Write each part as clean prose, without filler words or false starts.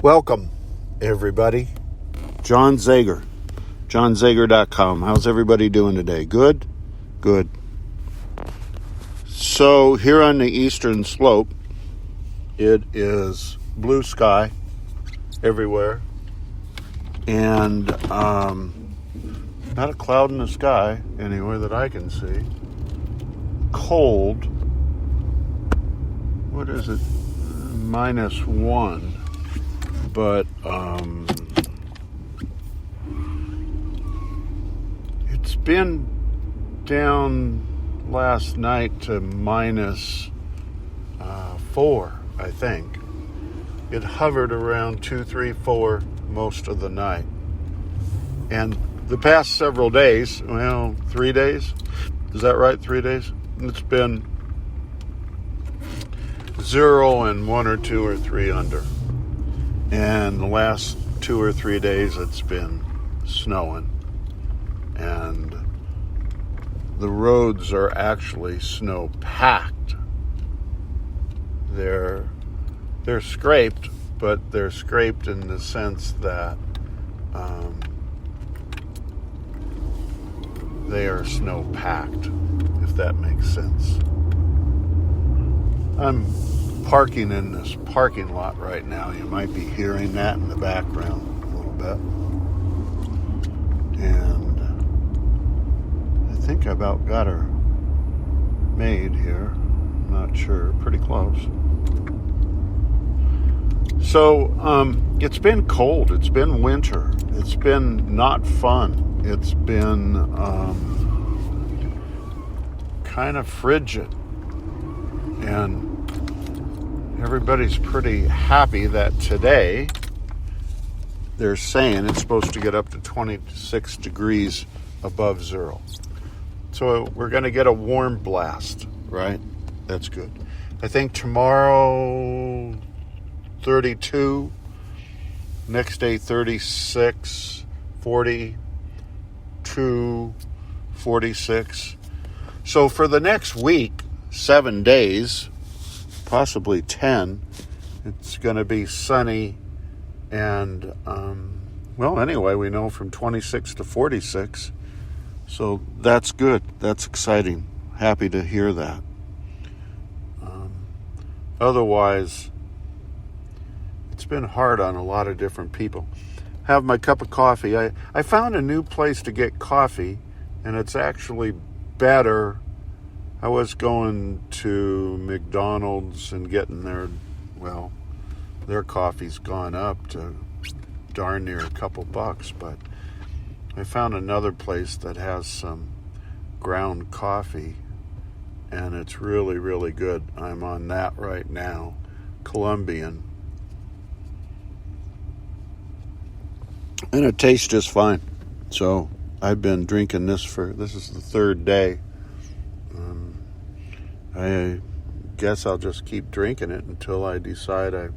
Welcome, everybody. John Zegar, johnzegar.com. How's everybody doing today? Good? Good. So here on the eastern slope, it is blue sky everywhere. And not a cloud in the sky anywhere that I can see. Cold. What is it? -1. But it's been down last night to -4, I think. It hovered around 2, 3, 4 most of the night. And the past several days, 3 days, is that right? 3 days? It's been 0 and 1 or 2 or 3 under. And the last 2 or 3 days it's been snowing. And the roads are actually snow packed. They're scraped, but they're scraped in the sense that they are snow packed, if that makes sense. I'm parking in this parking lot right now. You might be hearing that in the background a little bit. And I think I about got her made here. I'm not sure. Pretty close. So it's been cold. It's been winter. It's been not fun. It's been kind of frigid. And everybody's pretty happy that today they're saying it's supposed to get up to 26 degrees above zero. So we're going to get a warm blast, right? That's good. I think tomorrow 32, next day 36, 42, 46. So for the next week, 7 days, possibly 10, it's going to be sunny and, anyway, we know from 26 to 46. So that's good. That's exciting. Happy to hear that. Otherwise, it's been hard on a lot of different people. Have my cup of coffee. I found a new place to get coffee, and it's actually better. I was going to McDonald's and getting their coffee's gone up to darn near a couple bucks, but I found another place that has some ground coffee, and it's really, really good. I'm on that right now, Colombian. And it tastes just fine. So I've been drinking this is the third day. I guess I'll just keep drinking it until I decide I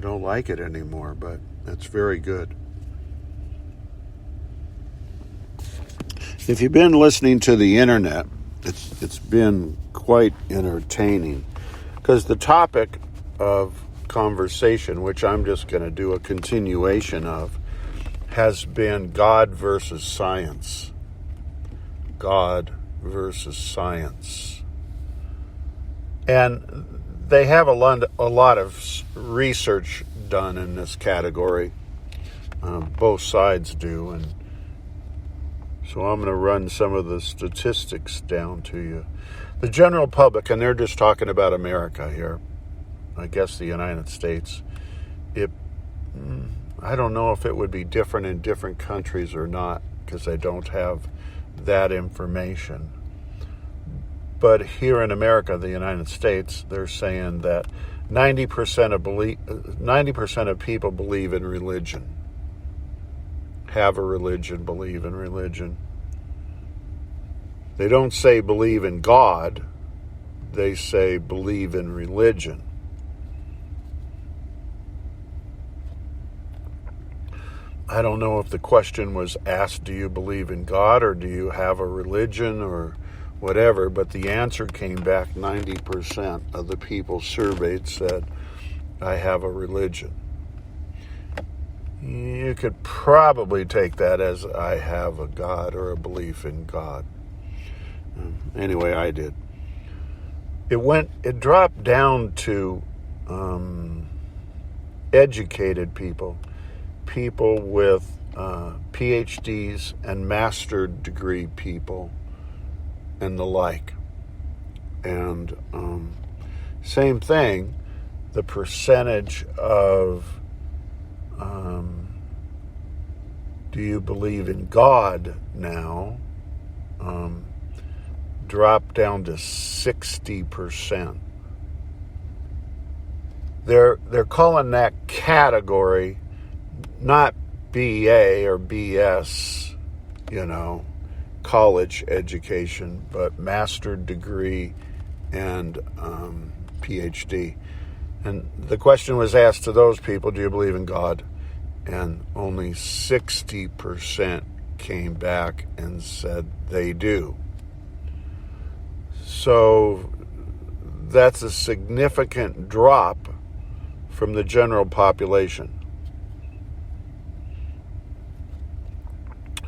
don't like it anymore, but it's very good. If you've been listening to the internet, it's been quite entertaining, because the topic of conversation, which I'm just going to do a continuation of, has been God versus science. God versus science. And they have a lot of research done in this category. Both sides do. And so I'm going to run some of the statistics down to you. The general public, and they're just talking about America here, I guess the United States, I don't know if it would be different in different countries or not, because I don't have that information. But here in America, the United States, they're saying that 90% of people believe in religion. Have a religion, believe in religion. They don't say believe in God. They say believe in religion. I don't know if the question was asked, do you believe in God or do you have a religion or whatever, but the answer came back 90% of the people surveyed said, I have a religion. You could probably take that as I have a God or a belief in God. Anyway, I did. It dropped down to educated people with PhDs and master's degree people and the like. And same thing, the percentage of do you believe in God now dropped down to 60%. They're calling that category not BA or BS, college education, but master's degree and PhD. And the question was asked to those people, do you believe in God? And only 60% came back and said they do. So that's a significant drop from the general population.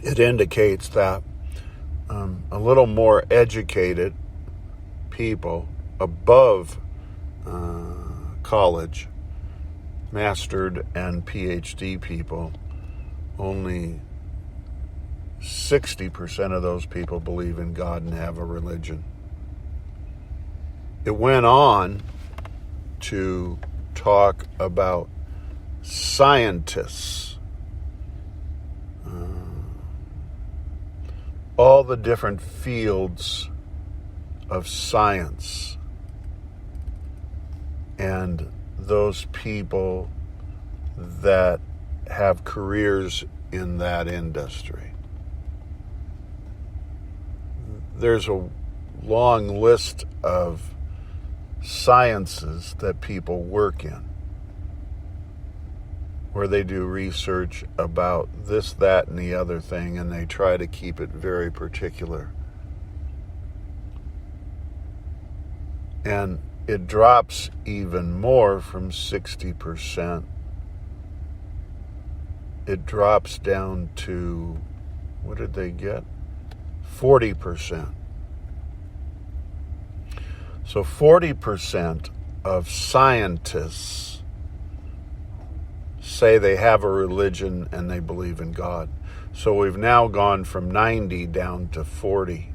It indicates that a little more educated people above college, mastered and PhD people, only 60% of those people believe in God and have a religion. It went on to talk about scientists, all the different fields of science, and those people that have careers in that industry. There's a long list of sciences that people work in, where they do research about this, that, and the other thing, and they try to keep it very particular. And it drops even more from 60%. It drops down to, what did they get? 40%. So 40% of scientists say they have a religion and they believe in God. So we've now gone from 90 down to 40.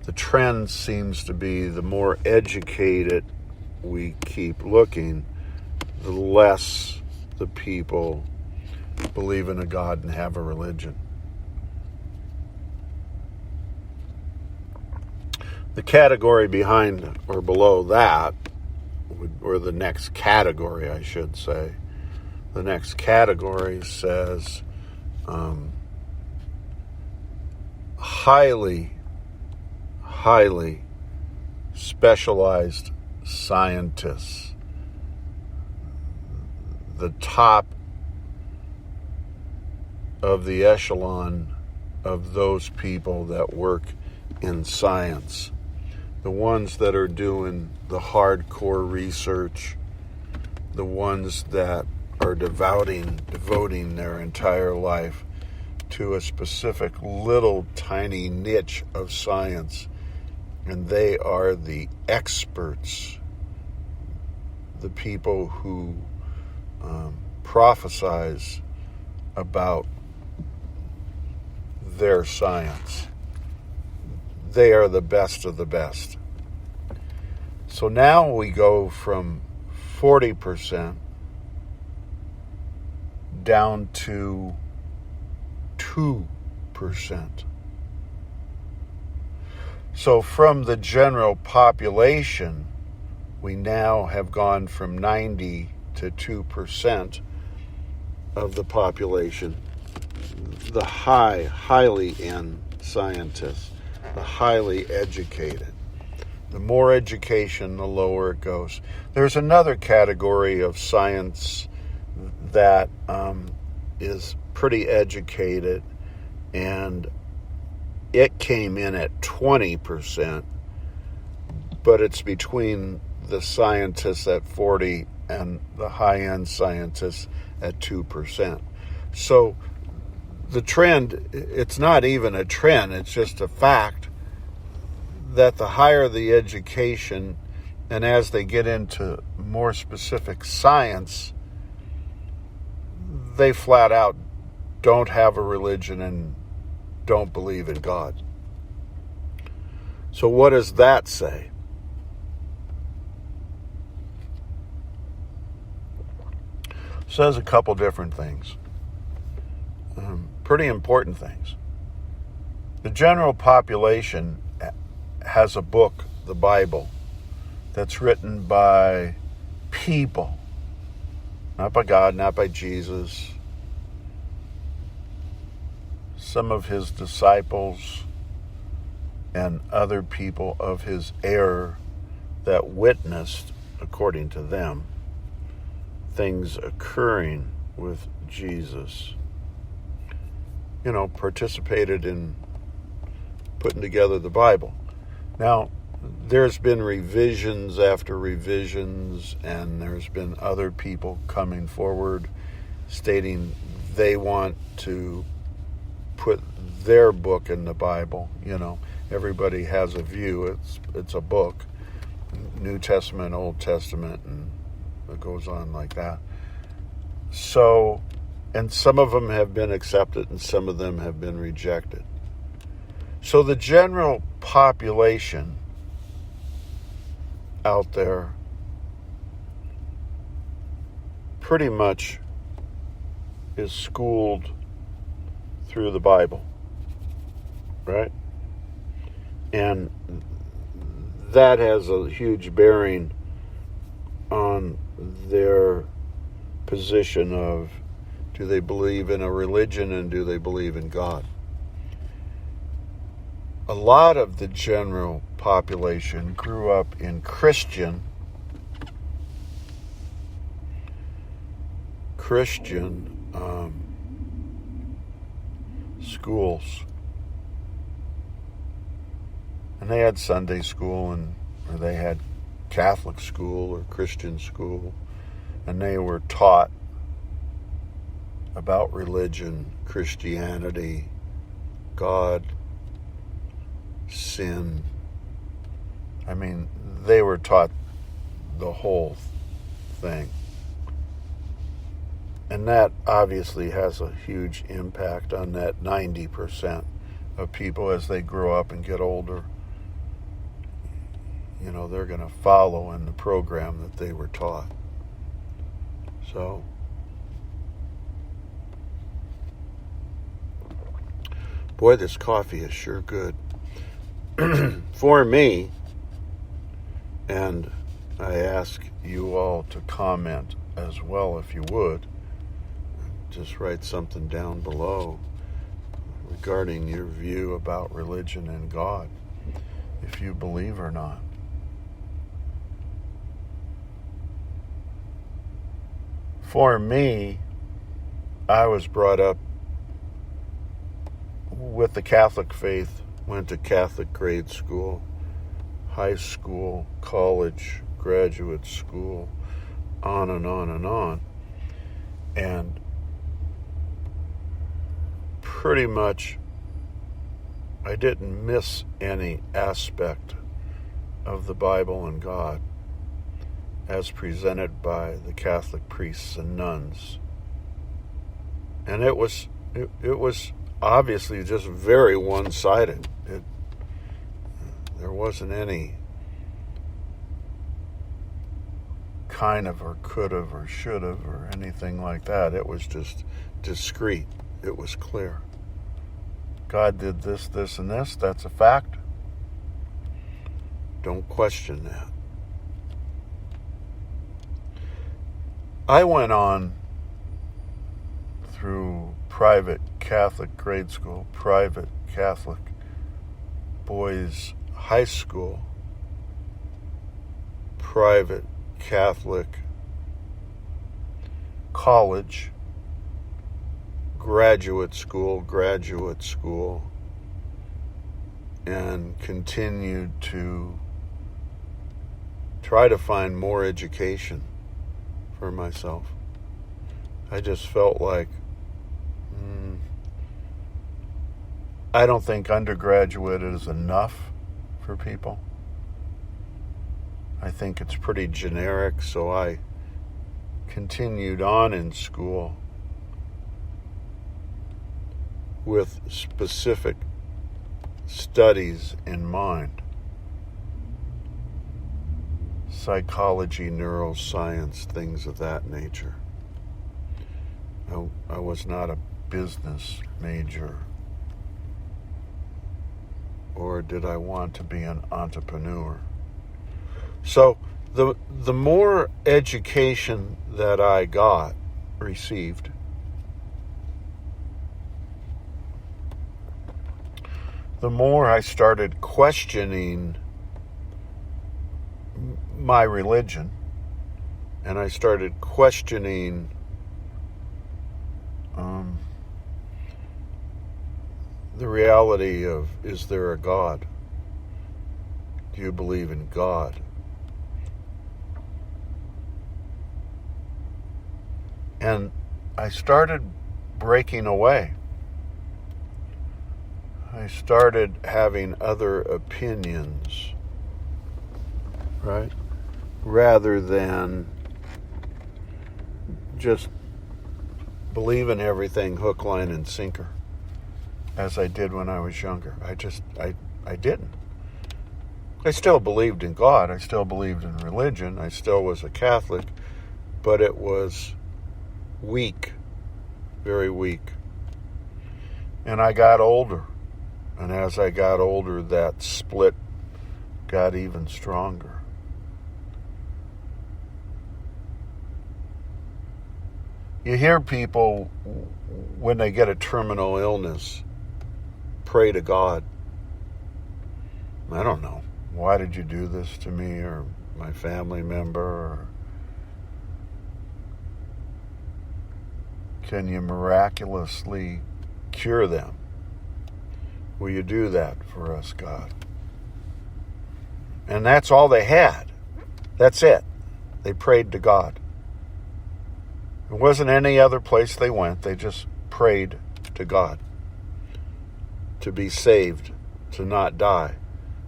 The trend seems to be the more educated we keep looking, the less the people believe in a God and have a religion. The category behind or below that, or the next category, I should say, the next category says highly specialized scientists. The top of the echelon of those people that work in science. The ones that are doing the hardcore research, the ones that are devoting their entire life to a specific little tiny niche of science, and they are the experts, the people who prophesize about their science. They are the best of the best. So now we go from 40% down to 2%. So from the general population, we now have gone from 90 to 2% of the population, the highly in scientists, the highly educated. The more education, the lower it goes. There's another category of science that is pretty educated, and it came in at 20%, but it's between the scientists at 40 and the high-end scientists at 2%. So the trend, it's not even a trend, it's just a fact that the higher the education, and as they get into more specific science, they flat out don't have a religion and don't believe in God. So what does that say? It says a couple different things. Pretty important things. The general population has a book, the Bible, that's written by people, not by God, not by Jesus. Some of his disciples and other people of his era that witnessed, according to them, things occurring with Jesus. Participated in putting together the Bible. Now, there's been revisions after revisions, and there's been other people coming forward stating they want to put their book in the Bible. Everybody has a view. It's a book, New Testament, Old Testament, and it goes on like that. So, and some of them have been accepted and some of them have been rejected. So the general population out there pretty much is schooled through the Bible, right? And that has a huge bearing on their position of, do they believe in a religion and do they believe in God? A lot of the general population grew up in Christian schools. And they had Sunday school, or they had Catholic school or Christian school, and they were taught about religion, Christianity, God, sin. I mean, they were taught the whole thing. And that obviously has a huge impact on that 90% of people as they grow up and get older. They're going to follow in the program that they were taught. So, boy, this coffee is sure good. For me, and I ask you all to comment as well if you would. Just write something down below regarding your view about religion and God, if you believe or not. For me, I was brought up with the Catholic faith, went to Catholic grade school, high school, college, graduate school, on and on and on. And pretty much I didn't miss any aspect of the Bible and God as presented by the Catholic priests and nuns. And it was obviously just very one-sided. There wasn't any kind of or could have or should have or anything like that. It was just discreet. It was clear. God did this, this, and this. That's a fact. Don't question that. I went on through private Catholic grade school, private Catholic boys high school, private Catholic college, graduate school, and continued to try to find more education for myself. I just felt like I don't think undergraduate is enough for people. I think it's pretty generic, so I continued on in school with specific studies in mind. Psychology, neuroscience, things of that nature. I was not a business major. Or did I want to be an entrepreneur? So the more education that I received, the more I started questioning my religion, and I started questioning the reality of, is there a God? Do you believe in God? And I started breaking away. I started having other opinions, right? Rather than just believe in everything hook, line, and sinker, as I did when I was younger. I didn't. I still believed in God. I still believed in religion. I still was a Catholic, but it was weak, very weak. And I got older. And as I got older, that split got even stronger. You hear people, when they get a terminal illness, pray to God. I don't know. Why did you do this to me or my family member? Or can you miraculously cure them? Will you do that for us, God? And that's all they had. That's it. They prayed to God. There wasn't any other place they went. They just prayed to God to be saved, to not die,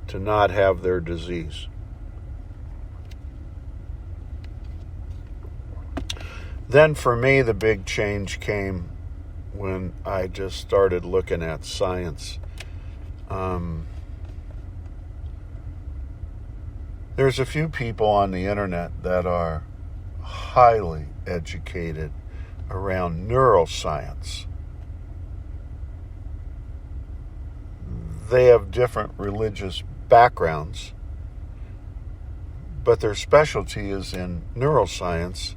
to not have their disease. Then for me, the big change came when I just started looking at science. There's a few people on the internet that are highly educated around neuroscience. They have different religious backgrounds, but their specialty is in neuroscience,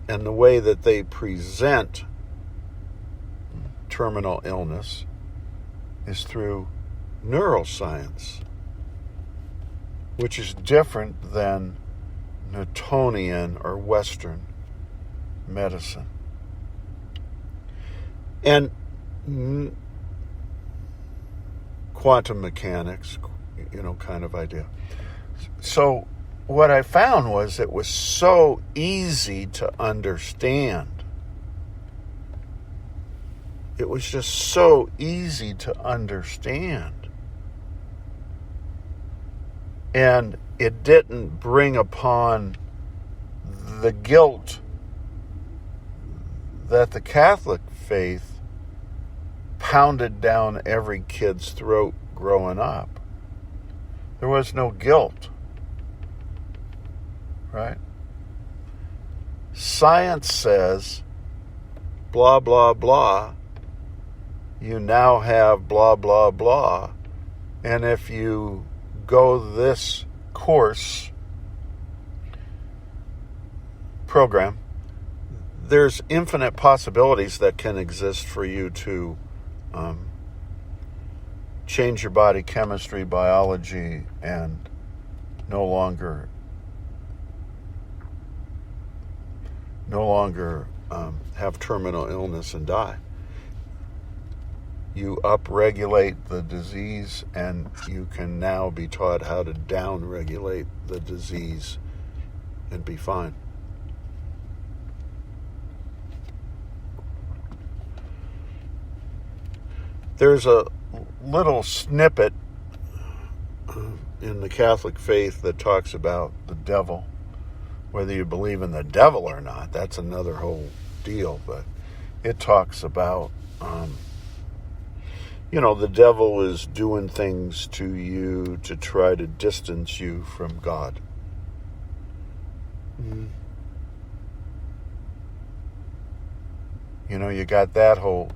and the way that they present terminal illness is through neuroscience, which is different than Newtonian or Western medicine. And quantum mechanics, kind of idea. So what I found was it was so easy to understand. It was just so easy to understand. And it didn't bring upon the guilt that the Catholic faith pounded down every kid's throat growing up. There was no guilt, right? Science says, blah, blah, blah. You now have blah, blah, blah. And if you go this course program, there's infinite possibilities that can exist for you to change your body chemistry, biology, and no longer have terminal illness and die. You upregulate the disease, and you can now be taught how to downregulate the disease and be fine. There's a little snippet in the Catholic faith that talks about the devil. Whether you believe in the devil or not, that's another whole deal. But it talks about, the devil is doing things to you to try to distance you from God. You got that whole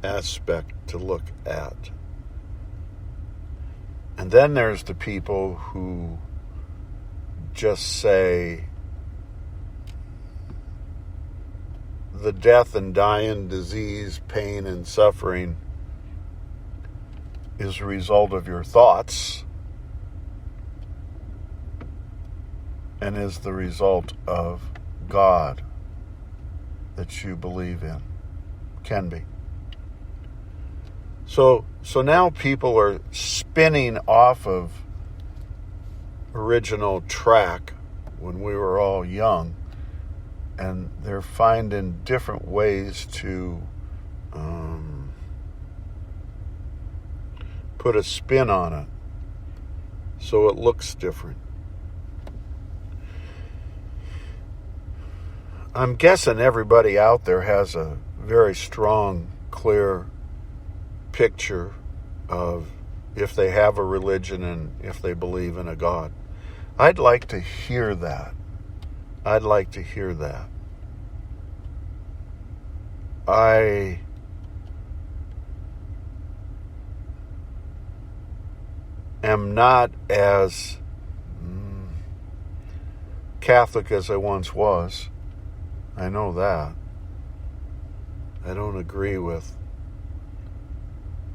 aspect to look at. And then there's the people who just say the death and dying, disease, pain, and suffering is a result of your thoughts and is the result of God that you believe in. Can be. So now people are spinning off of original track when we were all young, and they're finding different ways to put a spin on it so it looks different. I'm guessing everybody out there has a very strong, clear picture of if they have a religion and if they believe in a God. I'd like to hear that. I am not as Catholic as I once was. I know that. I don't agree with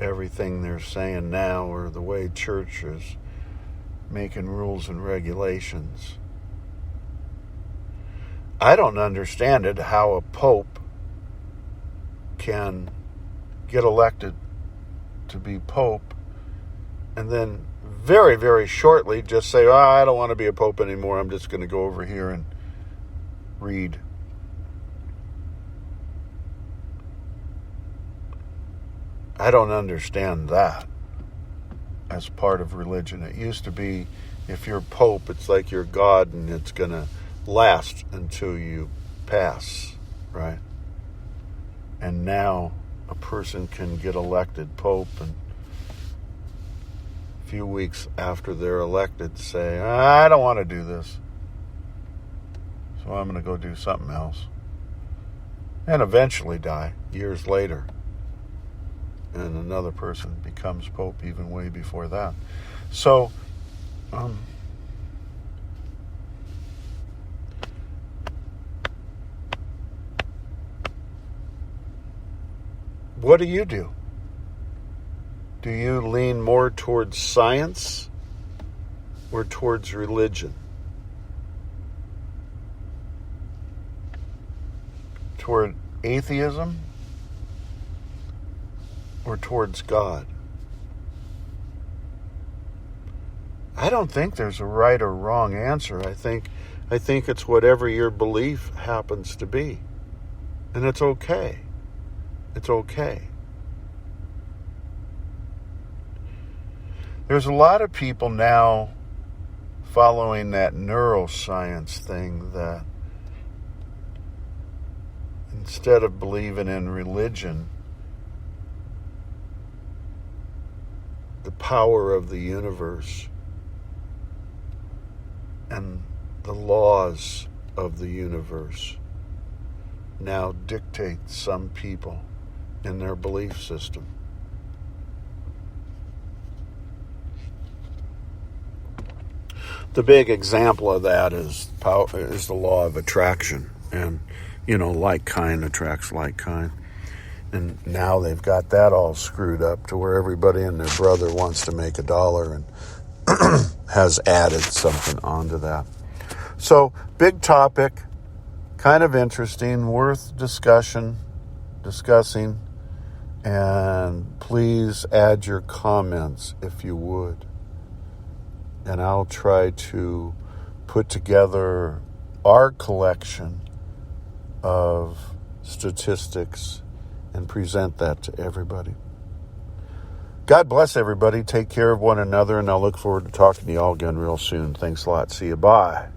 everything they're saying now or the way church is making rules and regulations. I don't understand it how a pope can get elected to be pope and then very, very shortly just say, I don't want to be a pope anymore. I'm just going to go over here and read. I don't understand that as part of religion. It used to be if you're pope, it's like you're God and it's going to last until you pass, right? And now a person can get elected pope and a few weeks after they're elected say, I don't want to do this, so I'm going to go do something else. And eventually die years later. And another person becomes pope even way before that. So, what do you do? Do you lean more towards science or towards religion? Toward atheism or towards God? I don't think there's a right or wrong answer. I think it's whatever your belief happens to be. And it's okay. It's okay. There's a lot of people now following that neuroscience thing that instead of believing in religion, the power of the universe and the laws of the universe now dictate some people in their belief system. The big example of that is the law of attraction. And, like kind attracts like kind. And now they've got that all screwed up to where everybody and their brother wants to make $1 and has added something onto that. So, big topic, kind of interesting, worth discussing, and please add your comments if you would. And I'll try to put together our collection of statistics and present that to everybody. God bless everybody. Take care of one another, and I'll look forward to talking to you all again real soon. Thanks a lot. See you. Bye.